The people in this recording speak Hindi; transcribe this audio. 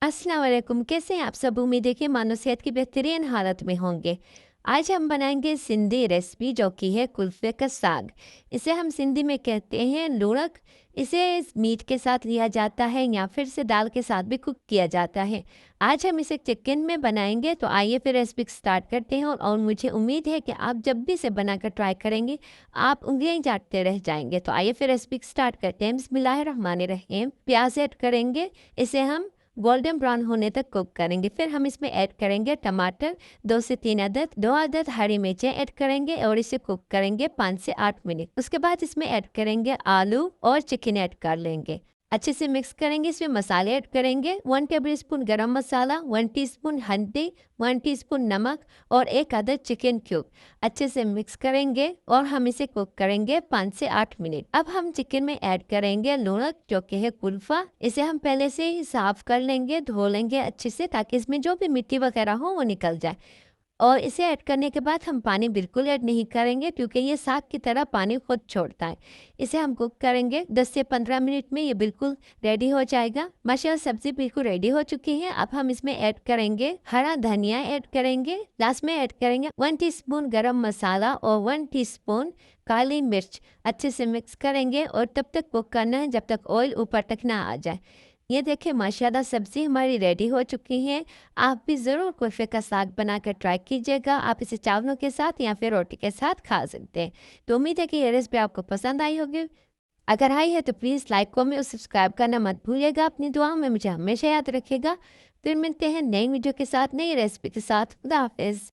अस्सलाम वालेकुम। कैसे हैं आप सब? उम्मीद है कि मानो सेहत की बेहतरीन हालत में होंगे। आज हम बनाएंगे सिंधी रेसिपी जो कि है कुल्फ़े का साग। इसे हम सिंधी में कहते हैं लुढ़क। इसे मीट के साथ लिया जाता है या फिर से दाल के साथ भी कुक किया जाता है। आज हम इसे चिकन में बनाएंगे, तो आइए फिर रेसिपी स्टार्ट करते हैं। और मुझे उम्मीद है कि आप जब भी इसे बनाकर ट्राई करेंगे आप उंगलियां चाटते रह जाएंगे। तो आइए फिर रेसिपी स्टार्ट करते हैं। बिस्मिल्लाहिर्रहमानिर्रहीम। प्याज ऐड करेंगे, इसे हम गोल्डन ब्राउन होने तक कुक करेंगे। फिर हम इसमें ऐड करेंगे टमाटर 2 से 3 अदद, 2 अदद हरी मिर्चें ऐड करेंगे और इसे कुक करेंगे 5 से 8 मिनट। उसके बाद इसमें ऐड करेंगे आलू और चिकन ऐड कर लेंगे। अच्छे से मिक्स करेंगे। इसमें मसाले ऐड करेंगे 1 टेबलस्पून गरम मसाला, 1 टीस्पून हल्दी, 1 टीस्पून नमक और 1 अदद चिकन क्यूब। अच्छे से मिक्स करेंगे और हम इसे कुक करेंगे 5 से 8 मिनट। अब हम चिकन में ऐड करेंगे लुढ़क जो कि है कुल्फा। इसे हम पहले से ही साफ कर लेंगे, धो लेंगे अच्छे से ताकि इसमें जो भी मिट्टी वगैरह हो वो निकल जाए। और इसे ऐड करने के बाद हम पानी बिल्कुल ऐड नहीं करेंगे क्योंकि ये साग की तरह पानी खुद छोड़ता है। इसे हम कुक करेंगे 10 से 15 मिनट में। ये बिल्कुल रेडी हो जाएगा। माशाल्लाह सब्जी बिल्कुल रेडी हो चुकी है। अब हम इसमें ऐड करेंगे हरा धनिया ऐड करेंगे। लास्ट में ऐड करेंगे 1 टीस्पून गरम मसाला और 1 टीस्पून काली मिर्च। अच्छे से मिक्स करेंगे और तब तक कुक करना है जब तक ऑयल ऊपर तक ना आ जाए। ये देखिए माशाल्लाह सब्ज़ी हमारी रेडी हो चुकी है। आप भी ज़रूर कुल्फ़े का साग बनाकर ट्राई कीजिएगा। आप इसे चावलों के साथ या फिर रोटी के साथ खा सकते हैं। तो उम्मीद है कि ये रेसिपी आपको पसंद आई होगी। अगर आई है तो प्लीज़ लाइक, कमेंट और सब्सक्राइब करना मत भूलिएगा। अपनी दुआओं में मुझे हमेशा याद रखिएगा। फिर मिलते हैं नई वीडियो के साथ, नई रेसिपी के साथ। खुदा हाफ़िज़।